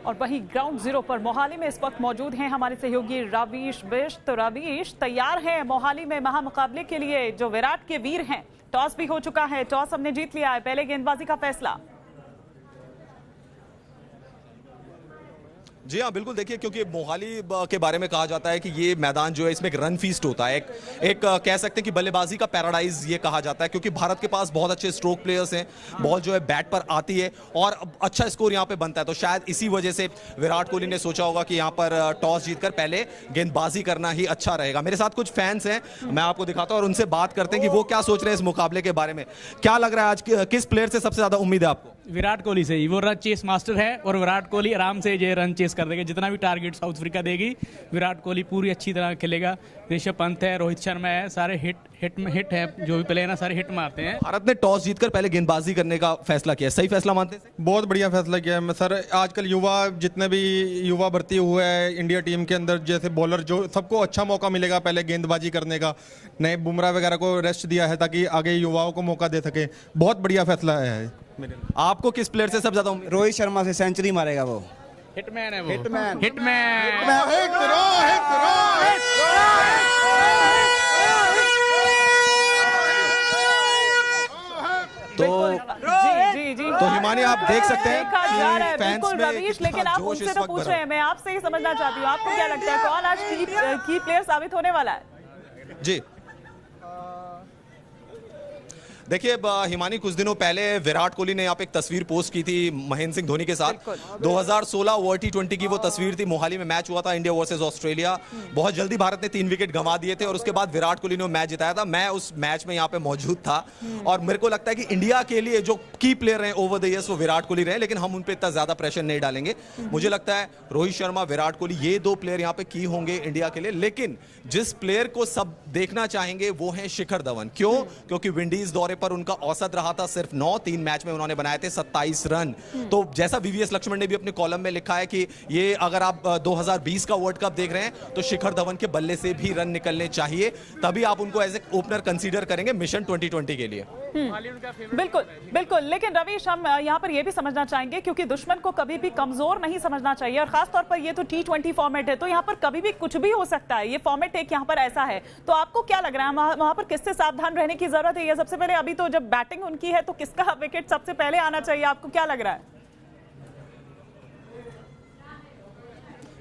और वहीं ground zero पर मोहाली में इस वक्त मौजूद हैं हमारे सहयोगी रवीश बिष्ट। तो रवीश, तैयार हैं मोहाली में महामुकाबले के लिए जो विराट के वीर हैं? टॉस भी हो चुका है, टॉस हमने जीत लिया है, पहले गेंदबाजी का फैसला। जी हाँ, बिल्कुल। देखिए, क्योंकि मोहाली के बारे में कहा जाता है कि ये मैदान जो है इसमें एक रन फीस्ट होता है, एक कह सकते हैं कि बल्लेबाजी का पैराडाइज ये कहा जाता है, क्योंकि भारत के पास बहुत अच्छे स्ट्रोक प्लेयर्स हैं, बॉल जो है बैट पर आती है और अच्छा स्कोर यहाँ पे बनता है। तो शायद इसी वजह से विराट कोहली ने सोचा होगा कि यहाँ पर टॉस जीतकर पहले गेंदबाजी करना ही अच्छा रहेगा। मेरे साथ कुछ फैंस हैं, मैं आपको दिखाता हूँ और उनसे बात करते हैं कि वो क्या सोच रहे हैं इस मुकाबले के बारे में। क्या लग रहा है आज किस प्लेयर से सबसे ज्यादा उम्मीद है आपको? विराट कोहली से ही। वो रन चेस मास्टर है और विराट कोहली आराम से ये रन चेस कर देगा। जितना भी टारगेट साउथ अफ्रीका देगी, विराट कोहली पूरी अच्छी तरह खेलेगा। ऋषभ पंत है, रोहित शर्मा है, सारे हिट है, जो भी प्लेयर है सारे हिट मारते हैं। भारत ने टॉस जीतकर पहले गेंदबाजी करने का फैसला किया, सही फैसला मानते हैं? बहुत बढ़िया फैसला किया है सर। आजकल जितने भी युवा भर्ती हुए हैं इंडिया टीम के अंदर, जैसे बॉलर, जो सबको अच्छा मौका मिलेगा पहले गेंदबाजी करने का। नए बुमराह वगैरह को रेस्ट दिया है ताकि आगे युवाओं को मौका दे सके। बहुत बढ़िया फैसला है। आपको किस प्लेयर से सबसे ज्यादा उम्मीद? रोहित शर्मा से, सेंचुरी मारेगा वो। हिटमैन है वो। हिटमैन। तो हिमानी, आप देख सकते हैं कि फैंस में रवीश, लेकिन आप उनसे तो पूछ रहे हैं, मैं आपसे ही समझना चाहती हूँ, आपको क्या लगता है कौन आज की प्लेयर साबित होने वाला है? जी देखिए, हिमानी, कुछ दिनों पहले विराट कोहली ने यहाँ पे एक तस्वीर पोस्ट की थी महेंद्र सिंह धोनी के साथ। 2016 वर्ल्ड T20 की वो तस्वीर थी। मोहाली में मैच हुआ था, इंडिया वर्सेस ऑस्ट्रेलिया। बहुत जल्दी भारत ने 3 विकेट गंवा दिए थे और उसके बाद विराट कोहली ने मैच जिताया था। मैं उस मैच में यहाँ पे मौजूद था और मेरे को लगता है कि इंडिया के लिए जो की प्लेयर रहे ओवर द ईयर्स वो विराट कोहली रहे, लेकिन हम उन पर इतना ज्यादा प्रेशर नहीं डालेंगे। मुझे लगता है रोहित शर्मा, विराट कोहली, ये 2 प्लेयर यहाँ पे की होंगे इंडिया के लिए। लेकिन जिस प्लेयर को सब देखना चाहेंगे वो है शिखर धवन। क्यों? क्योंकि विंडीज दौरे पर उनका औसत रहा था सिर्फ 9, 3 मैच में उन्होंने बनाए थे 27 रन। तो जैसा वीवीएस लक्ष्मण ने भी अपने कॉलम में लिखा है कि ये अगर आप 2020 का वर्ल्ड कप देख रहे हैं तो शिखर धवन के बल्ले से भी रन निकलने चाहिए, तभी आप उनको एज ए ओपनर कंसीडर करेंगे मिशन 2020 के लिए। बिल्कुल बिल्कुल। लेकिन रवीश, हम यहाँ पर यह भी समझना चाहेंगे, क्योंकि दुश्मन को कभी भी कमजोर नहीं समझना चाहिए, और खासतौर पर ये तो T20 फॉर्मेट है, तो यहाँ पर कभी भी कुछ भी हो सकता है। ये फॉर्मेट एक यहाँ पर ऐसा है, तो आपको क्या लग रहा है वहां पर किससे सावधान रहने की जरूरत है? सबसे पहले अभी तो जब बैटिंग उनकी है तो किसका विकेट सबसे पहले आना चाहिए, आपको क्या लग रहा है?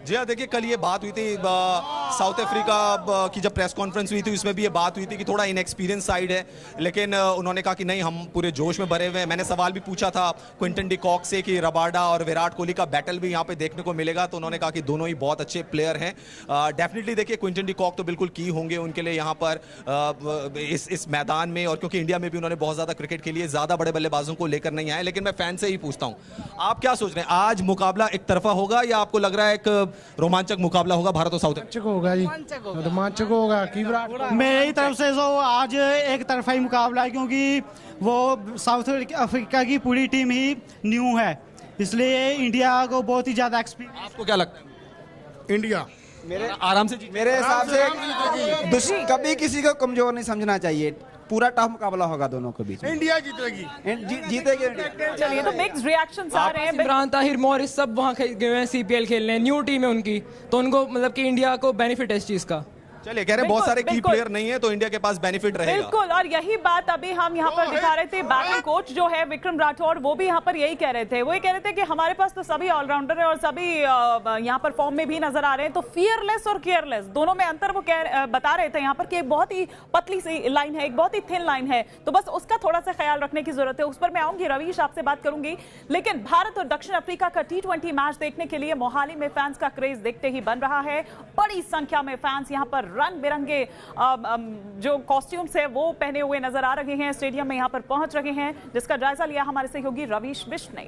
जी हाँ, देखिए, कल ये बात हुई थी साउथ अफ्रीका की जब प्रेस कॉन्फ्रेंस हुई थी, उसमें भी ये बात हुई थी कि थोड़ा इनएक्सपीरियंस साइड है, लेकिन उन्होंने कहा कि नहीं, हम पूरे जोश में भरे हुए हैं। मैंने सवाल भी पूछा था क्विंटन डी कॉक से कि रबाडा और विराट कोहली का बैटल भी यहाँ पे देखने को मिलेगा, तो उन्होंने कहा कि दोनों ही बहुत अच्छे प्लेयर हैं। डेफिनेटली देखिए, क्विंटन डी कॉक तो बिल्कुल की होंगे उनके लिए यहाँ पर इस मैदान में, और क्योंकि इंडिया में भी उन्होंने बहुत ज़्यादा क्रिकेट के लिए ज़्यादा बड़े बल्लेबाजों को लेकर नहीं आए। लेकिन मैं फैन से ही पूछता हूँ, आप क्या सोच रहे हैं, आज मुकाबला एक तरफा होगा या आपको लग रहा है एक रोमांचक मुकाबला होगा भारत और साउथ? होगा जी, रोमांचक होगा कि मेरी तरफ से तो आज एक तरफा ही मुकाबला है, क्योंकि वो साउथ अफ्रीका की पूरी टीम ही न्यू है, इसलिए इंडिया को बहुत ही ज्यादा एक्सपीरियंस। आपको क्या लगता है? इंडिया आराम से मेरे हिसाब से कभी किसी को कमजोर नहीं समझना चाहिए। पूरा टफ मुकाबला होगा दोनों के बीच। इंडिया जीतेगी। जीतेगी। चलिए, तो मिक्स्ड रिएक्शंस आ रहे हैं। इमरान ताहिर, मॉरिस सब वहाँ गए हैं CPL खेलने, न्यू टीम है उनकी, तो उनको मतलब कि इंडिया को बेनिफिट है इस चीज का। चलिए, कह रहे बहुत सारे की प्लेयर नहीं है तो इंडिया के पास बेनिफिट रहेगा। बिल्कुल, और यही बात अभी हम यहाँ पर दिखा रहे थे। बैटिंग कोच जो है विक्रम राठौड़, वो भी यहाँ पर यही कह रहे थे। वो ये कह रहे थे कि हमारे पास तो सभी ऑलराउंडर है और सभी यहाँ पर फॉर्म में भी नजर आ रहे हैं, तो फियरलेस और केयरलेस दोनों में अंतर वो बता रहे थे यहाँ पर कि एक बहुत ही पतली सी लाइन है, एक बहुत ही थिन लाइन है, तो बस उसका थोड़ा सा ख्याल रखने की जरूरत है। उस पर मैं आऊंगी, रवीश आपसे बात करूंगी। लेकिन भारत और दक्षिण अफ्रीका का T20 मैच देखने के लिए मोहाली में फैंस का क्रेज देखते ही बन रहा है। बड़ी संख्या में फैंस यहाँ पर रंग बिरंगे जो कॉस्ट्यूम्स है वो पहने हुए नजर आ रहे हैं, स्टेडियम में यहां पर पहुंच रहे हैं, जिसका जायजा लिया हमारे सहयोगी रवीश बिष्ट ने।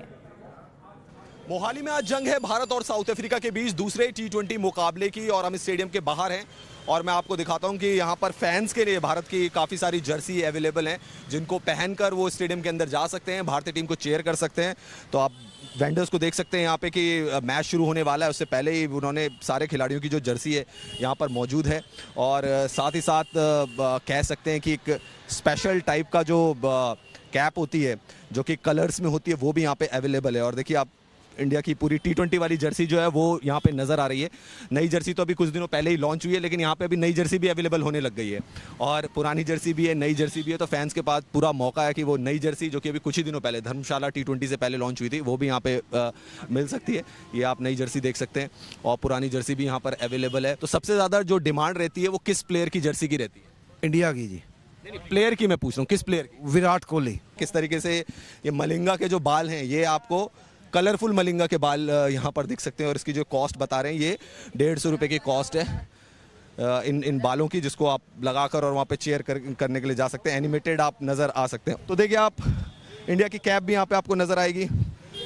मोहाली में आज जंग है भारत और साउथ अफ्रीका के बीच दूसरे T20 मुकाबले की, और हम इस स्टेडियम के बाहर हैं और मैं आपको दिखाता हूं कि यहाँ पर फैंस के लिए भारत की काफ़ी सारी जर्सी अवेलेबल हैं, जिनको पहनकर वो स्टेडियम के अंदर जा सकते हैं, भारतीय टीम को चेयर कर सकते हैं। तो आप वेंडर्स को देख सकते हैं यहाँ पे कि मैच शुरू होने वाला है, उससे पहले ही उन्होंने सारे खिलाड़ियों की जो जर्सी है यहाँ पर मौजूद है, और साथ ही साथ कह सकते हैं कि एक स्पेशल टाइप का जो कैप होती है जो कि कलर्स में होती है वो भी यहाँ पे अवेलेबल है। और देखिए, आप इंडिया की पूरी T20 वाली जर्सी जो है वो यहाँ पे नज़र आ रही है। नई जर्सी तो अभी कुछ दिनों पहले ही लॉन्च हुई है, लेकिन यहाँ पे अभी नई जर्सी भी अवेलेबल होने लग गई है और पुरानी जर्सी भी है, नई जर्सी भी है। तो फैंस के पास पूरा मौका है कि वो नई जर्सी जो कि अभी कुछ ही दिनों पहले धर्मशाला T20 से पहले लॉन्च हुई थी वो भी यहाँ पे मिल सकती है। ये आप नई जर्सी देख सकते हैं और पुरानी जर्सी भी यहाँ पर अवेलेबल है। तो सबसे ज़्यादा जो डिमांड रहती है वो किस प्लेयर की जर्सी की रहती है? इंडिया की जी। नहीं, प्लेयर की मैं पूछ रहा हूँ, किस प्लेयर की? विराट कोहली। किस तरीके से ये मलिंगा के जो बाल हैं, ये आपको कलरफुल मलिंगा के बाल यहाँ पर दिख सकते हैं और इसकी जो कॉस्ट बता रहे हैं ये 150 रुपये की कॉस्ट है इन बालों की, जिसको आप लगाकर और वहाँ पे चेयर करने के लिए जा सकते हैं। एनिमेटेड आप नज़र आ सकते हैं। तो देखिए, आप इंडिया की कैप भी यहाँ पे आपको नज़र आएगी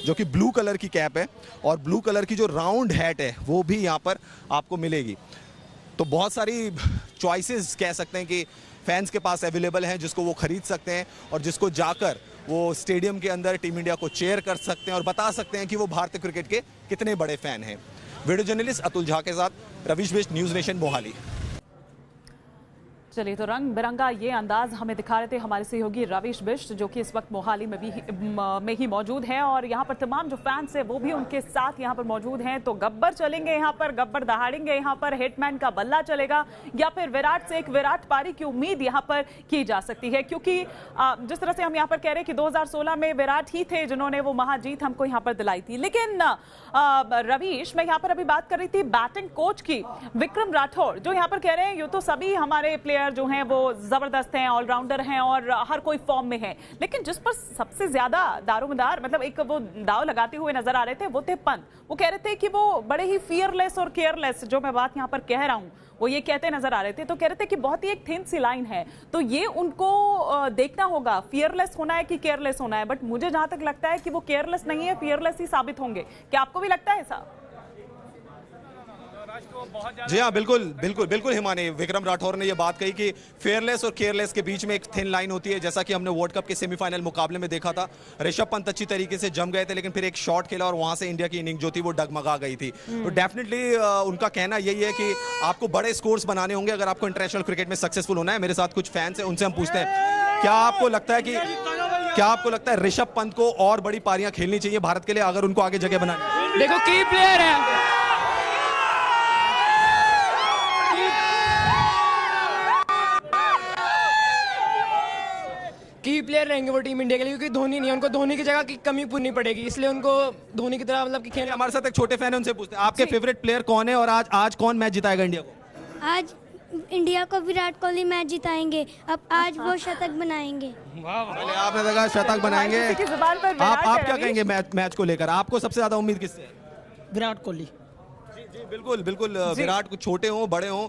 जो कि ब्लू कलर की कैप है और ब्लू कलर की जो राउंड हैट है वो भी यहाँ पर आपको मिलेगी। तो बहुत सारी चॉइसेस कह सकते हैं कि फैंस के पास अवेलेबल हैं जिसको वो खरीद सकते हैं और जिसको जाकर वो स्टेडियम के अंदर टीम इंडिया को चेयर कर सकते हैं और बता सकते हैं कि वो भारतीय क्रिकेट के कितने बड़े फैन हैं। वीडियो जर्नलिस्ट अतुल झा के साथ रवीश बिष्ट, न्यूज़ नेशन, मोहाली। चलिए, तो रंग बिरंगा ये अंदाज हमें दिखा रहे थे हमारे सहयोगी रवीश बिष्ट, जो कि इस वक्त मोहाली में ही मौजूद हैं और यहाँ पर तमाम जो फैंस हैं वो भी उनके साथ यहाँ पर मौजूद हैं। तो गब्बर चलेंगे यहाँ पर, गब्बर दहाड़ेंगे यहाँ पर, हिटमैन का बल्ला चलेगा या फिर विराट से एक विराट पारी की उम्मीद यहाँ पर की जा सकती है, क्योंकि जिस तरह से हम यहाँ पर कह रहे हैं कि 2016 में विराट ही थे जिन्होंने वो महाजीत हमको यहाँ पर दिलाई थी। लेकिन रवीश, मैं यहाँ पर अभी बात कर रही थी बैटिंग कोच की, विक्रम राठौड़, जो यहाँ पर कह रहे हैं ये तो सभी हमारे प्लेयर जो हैं वो जबरदस्त हैं, ऑलराउंडर हैं और हर कोई फॉर्म में है, लेकिन जिस पर सबसे ज्यादा दारोमदार मतलब एक वो दाव लगाते हुए नजर आ रहे थे वो थे पंत। वो कह रहे थे कि वो बड़े ही फियरलेस और केयरलेस, जो मैं बात यहां पर कह रहा हूं वो ये कहते नजर आ रहे थे। तो कह रहे थे कि बहुत ही एक थिन सी लाइन है, तो ये उनको देखना होगा फियरलेस होना है कि केयरलेस होना है। बट मुझे जहां तक लगता है कि वो केयरलेस नहीं है, फियरलेस ही साबित होंगे। क्या आपको भी लगता है ऐसा? जी हाँ, बिल्कुल बिल्कुल बिल्कुल हिमानी, विक्रम राठौर ने ये बात कही कि फेयरलेस और केयरलेस के बीच में एक थिन लाइन होती है। जैसा कि हमने वर्ल्ड कप के सेमीफाइनल मुकाबले में देखा था, ऋषभ पंत अच्छी तरीके से जम गए थे, लेकिन फिर एक शॉट खेला और वहां से इंडिया की इनिंग जो थी वो डगमगा गई थी। तो डेफिनेटली उनका कहना यही है कि आपको बड़े स्कोर्स बनाने होंगे अगर आपको इंटरनेशनल क्रिकेट में सक्सेसफुल होना है। मेरे साथ कुछ फैंस हैं, उनसे हम पूछते हैं, क्या आपको लगता है ऋषभ पंत को और बड़ी पारियां खेलनी चाहिए भारत के लिए अगर उनको आगे जगह बनानी? देखो, की प्लेयर है, की प्लेयर रहेंगे वो टीम इंडिया के लिए, क्योंकि धोनी नहीं है, उनको धोनी की जगह की कमी पूरी पड़ेगी, इसलिए उनको धोनी की तरह मतलब कि खेल। हमारे साथ एक छोटे फैन है, उनसे पूछते हैं, आपके फेवरेट प्लेयर कौन है और आज कौन मैच जिताएगा इंडिया को? आज इंडिया को विराट कोहली मैच जिताएंगे। अब आज वो शतक बनाएंगे। पहले आपने देखा शतक बनाएंगे, आप क्या कहेंगे मैच को लेकर? आपको सबसे ज्यादा उम्मीद किससे है? विराट कोहली। जी बिल्कुल बिल्कुल, विराट छोटे हों बड़े हों,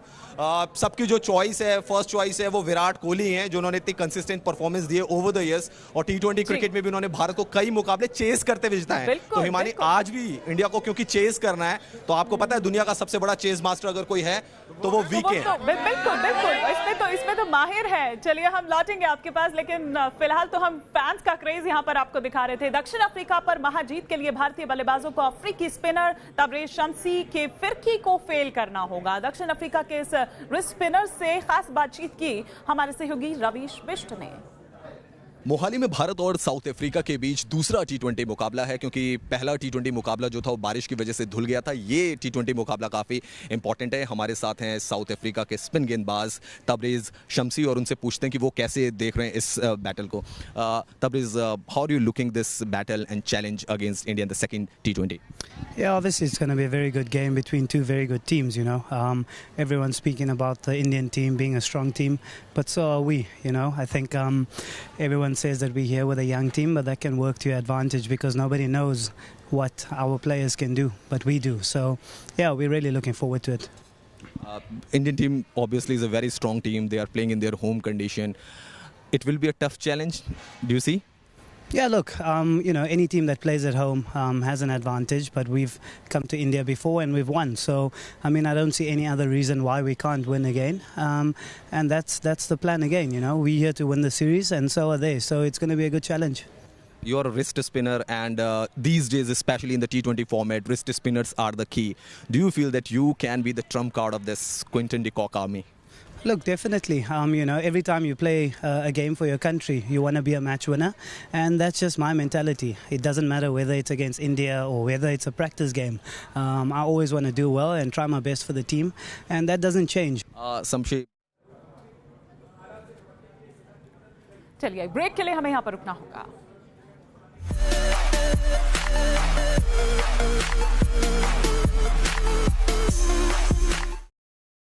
सबकी जो चॉइस है, फर्स्ट चॉइस है वो विराट कोहली हैं, जो उन्होंने इतनी कंसिस्टेंट परफॉर्मेंस दी है ओवर द इयर्स और T20 क्रिकेट में भी उन्होंने भारत को कई मुकाबले चेस करते हुए जिताए हैं। तो हिमानी, आज भी इंडिया को क्योंकि चेस करना है, तो आपको पता है दुनिया का सबसे बड़ा चेस मास्टर अगर कोई है तो वो वीके है। बिल्कुल, इसमें तो माहिर है। चलिए, हम लौटेंगे आपके पास, लेकिन फिलहाल तो हम फैंस का क्रेज यहाँ पर आपको दिखा रहे थे। दक्षिण अफ्रीका पर महाजीत के लिए भारतीय बल्लेबाजों को अफ्रीकी स्पिनर तबरेज शम्सी के फिरकी को फेल करना होगा। दक्षिण अफ्रीका के इस रिस्ट स्पिनर से खास बातचीत की हमारे सहयोगी रवीश बिष्ट ने। मोहाली में भारत और साउथ अफ्रीका के बीच दूसरा T20 मुकाबला है, क्योंकि पहला T20 मुकाबला जो था वो बारिश की वजह से धुल गया था। ये T20 मुकाबला काफ़ी इंपॉर्टेंट है। हमारे साथ हैं साउथ अफ्रीका के स्पिन गेंदबाज तबरेज शम्सी और उनसे पूछते हैं कि वो कैसे देख रहे हैं इस बैटल को। Tabrez, how are you looking this battle and challenge against India in the second T20? Yeah, obviously it's going to be a very good game between two very good teams, you know. Everyone's speaking about the Indian team being a strong team, but so are we, you know. I think everyone says that we're here with a young team, but that can work to your advantage because nobody knows what our players can do, but we do. So, yeah, we're really looking forward to it. Indian team obviously is a very strong team. They are playing in their home condition. It will be a tough challenge, do you see? Yeah, look, you know, any team that plays at home has an advantage, but we've come to India before and we've won. So, I mean, I don't see any other reason why we can't win again. And that's the plan again, you know. We're here to win the series and so are they. So it's going to be a good challenge. You're a wrist spinner and these days, especially in the T20 format, wrist spinners are the key. Do you feel that you can be the trump card of this Quinton de Kock army? Look, definitely. You know, every time you play a game for your country, you want to be a match winner, and that's just my mentality. It doesn't matter whether it's against India or whether it's a practice game. I always want to do well and try my best for the team, and that doesn't change. चलिए break के लिए हमें यहाँ पर रुकना होगा.